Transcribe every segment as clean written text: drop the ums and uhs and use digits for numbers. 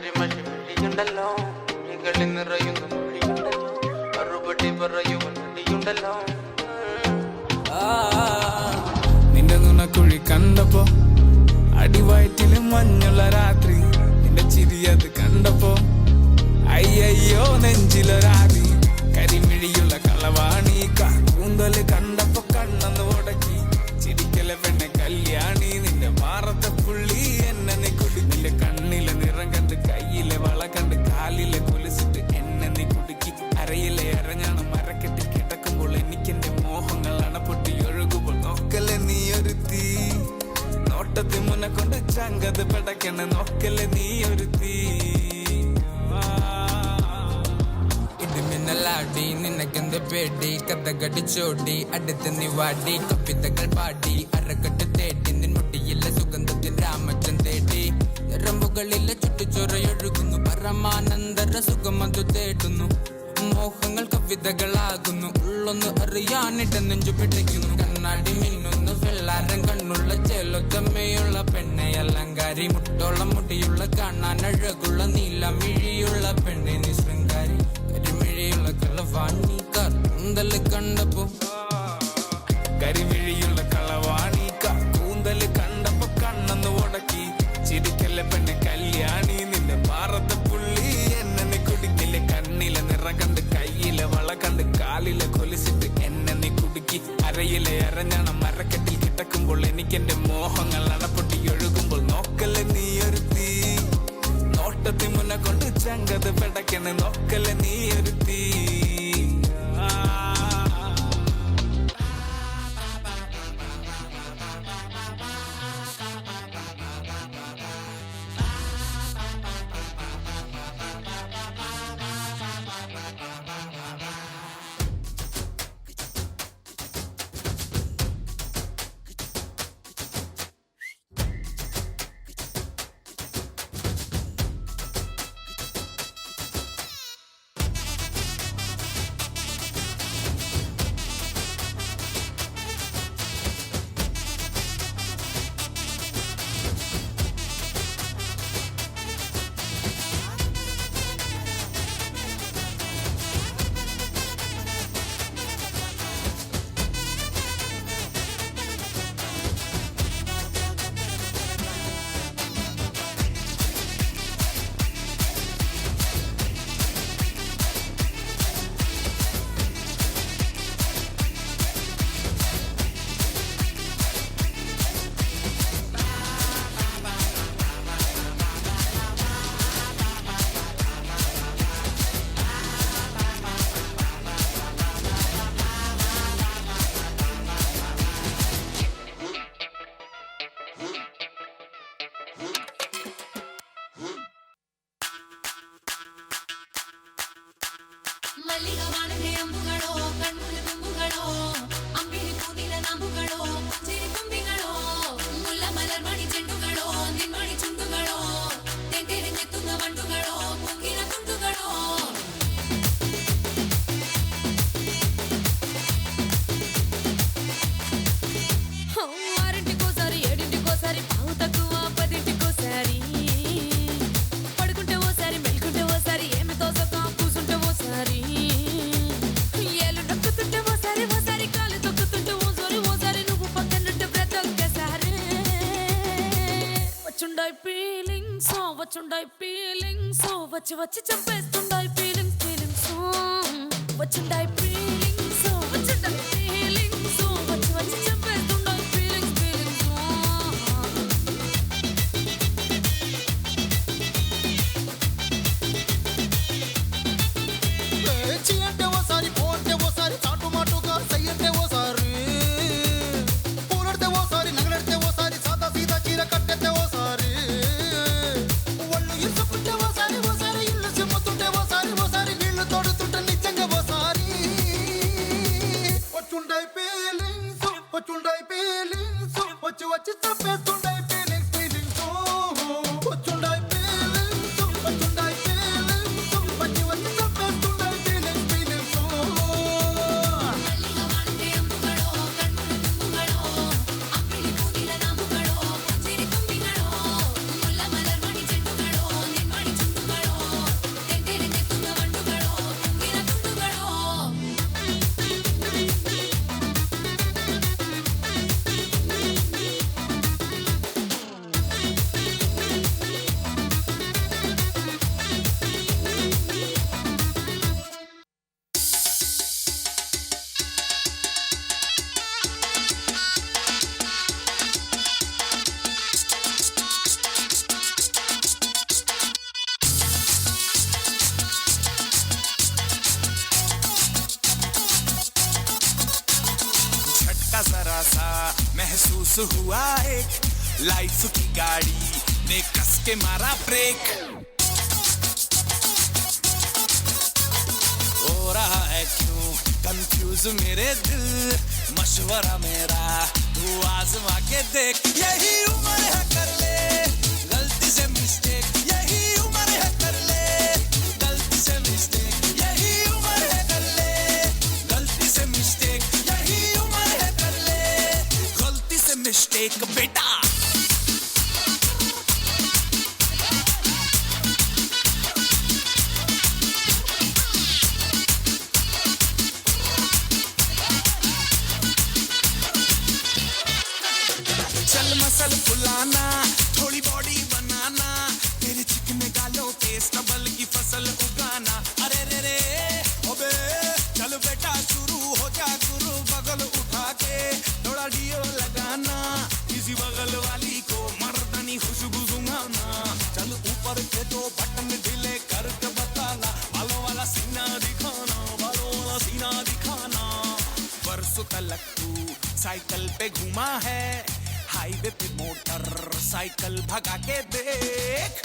കരിമഷിമിഴിയുണ്ടല്ലോ കുഴികളിൽ നിറയുന്ന മൊഴിയുണ്ടല്ലോ മറുപടി പറയുവാൻ മടിയുണ്ടല്ലോ നിന്റെ നുണക്കുഴി കണ്ടപ്പോ അടിവയറ്റില് മഞ്ഞുള്ള രാത്രി നിന്റെ ചിരി അത് കണ്ടപ്പോ അയ്യോ നെഞ്ചിലൊരാതി കരിമിഴിയുള്ള കളവാണി കൂന്തല് കണ്ടപ്പോ കണ്ണന്ന് ഉടക്കി ചിരിക്കല പെണ്ണെ കല്യാണി നിന്റെ മാറത്തെ പുള്ളി എന്നെ നീ കുടി നിന്റെ കണ്ണിലെ നിറം കണ്ട് കയ്യിലെ വള കണ്ട് കാലിലെ കൊലിച്ചിട്ട് എന്നെ നീ കുടുക്കി അരയിലെ അരഞ്ഞാണ് മരക്കെട്ടി കിടക്കുമ്പോൾ എനിക്കെന്റെ മോഹങ്ങൾ അണപ്പൊട്ടി ഒഴുകുമ്പോൾ നോക്കല്ലേ നീ ഒരു തീ നോട്ടത്തിൽ മുന്നെ കൊണ്ട് ചങ്കത് പെടക്കണ നോക്കല്ലേ നീ ഒരു തീ ഇടിമിന്നലാടി നിനക്കെന്ത് പേടി കഥകടിച്ചോടി അടുത്ത് നീ വാടി കവിതകൾ പാടി അരക്കെട്ട് തേടി നിൻമുട്ടിയിലെ സുഗന്ധത്തിൽ രാമച്ചൻ തേടി രമ്പുകളിലെ ചുട്ടുചൊറയൊഴുകുന്നു പരമാനന്ദര സുഖമതു തേടുന്നു മോഹങ്ങൾ കവിതകളാകുന്നു ഉള്ളൊന്ന് അറിയാനിട നെഞ്ചു പിടിക്കുന്നു കണ്ണാടി മിന്നുന്നു വെള്ളാരം കണ്ണുള്ള ചേലൊത്തമ്മയുള്ള പെണ്ണെ അലങ്കാരി മുട്ടോളം മുടിയുള്ള കാണാൻ അഴകുള്ള നീലമിഴിയുള്ള പെണ്ണെ നീ ശൃംഗാരി കരിമിഴിയുള്ള കളവാണി കൂന്തല് കണ്ടപ്പോ കരിമിഴിയുള്ള കളവാണി കൂന്തല് കണ്ടപ്പോ കണ്ണന്ന് ഉടക്കി ചിരിക്കല്ല പെണ്ണെ കല്യാണി നിന്റെ പാറത്തെ പുള്ളി എന്നെ നീ കുടുക്കില്ലേ കണ്ണിലെ നിറം കണ്ട് കയ്യിലെ വള കണ്ട് കാലിലെ കൊലിച്ചിട്ട് എന്നെ നീ കുടുക്കി അരയിലെ അരഞ്ഞാണ് മരക്കെട്ടിൽ കിടക്കുമ്പോൾ എനിക്കെന്റെ മോഹങ്ങൾ അണപ്പൊട്ടി ഒഴുകുമ്പോൾ നോക്കല്ലേ നീ ഒരു തീ നോട്ടത്തിൽ മുന്നെ കൊണ്ട് ചങ്കത് പെടക്കണ് നോക്കല്ലേ നീ ഒരു തീ മല്ലികവാണന്റെ അമ്പുകളോ കണ്ണുല തുമ്പുകളോ അമ്പിളി പൂനില നമ്പുകളോ ചിരി തുമ്പികളോ മുല്ല മലർമണി ചെണ്ടുകളോ നിൻമണി ചുണ്ടുകളോ തെന്തെറിഞ്ഞെത്തുന്ന വണ്ടുകളോ പൊങ്കിന തുണ്ടുകളോ ఆరింటికోసారి ఏడింటికోసారి పావు తక్కువ పదింటికోసారి పడుకుంటే ఓసారి మెలుకుంటే ఓసారి ఏమి తోసక కూసుంటే ఓసారి ఏలు నొక్కుతుంటే ఓసారి ఓసారి కాలు తొక్కుతుంటే ఓసారి నువ్వు పక్కనుంటే బ్రతొక్కసారి వచ్చుండాయి ఫీలింగ్స్ వచ్చి వచ్చి చంపేస్తుండాయి ఫీలింగ్స్ వచ్చుండాయి ఫీలింగ్స్ వచ్చి వచ్చి చంపేస్తుండాయి ఫీలింగ్స్ చీ అంటే ఓసారి పో అంటే ఓసారి చాటు మాటుగా సై అంటే ఓసారి పూలడితే ఓసారి నగలడితే ఓసారి సాదా సీదా చీర కట్టెత్తే ఓసారి ఒళ్ళు ఇసుకుంటే ఓసారి ఇల్లు సిమ్ముతుంటే ఓసారి నీళ్లు తోడుతుంటే నిజంగా ఓసారి कंफ्यूज हुआ एक लाइफ की गाड़ी ने कस के मारा ब्रेक हो रहा है क्यों कंफ्यूज मेरे दिल मशवरा मेरा तू आजमा के देख यही उम्र है कर ले गलती से मिस्टेक यही उम्र है कर ले गलती से मिस्टेक यही उम्र है कर ले गलती से मिस्टेक यही उम्र है कर ले गलती से मिस्टेक बेटा चल मसल फुलाना थोड़ी बॉडी बनाना तेरे चिकने गालों पे स्टबल की फसल उगाना अरे रे रे अबे चल बेटा शुरू हो जा गुरु बगल उठा के थोड़ा डियो लगाना किसी बगल वाली को मर्दानी खुशबू सुंघाना चल ऊपर के दो बटन ढीले करके बताना बालों वाला सीना दिखाना परसों तलक तू साइकिल पे घूमा है हाईवे पे मोटर साइकिल भगा के देख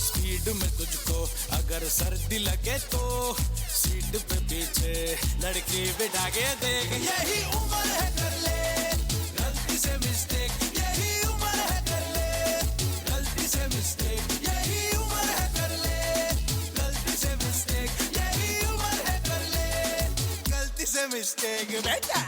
स्पीड में तुझको अगर सर्दी लगे तो सीट पे पीछे लड़की बिठा के देख यही उम्र है कर ले गलती से मिस्टेक यही उम्र है कर ले गलती से मिस्टेक यही उम्र है कर ले गलती से मिस्टेक यही उम्र है कर ले गलती से मिस्टेक बेटा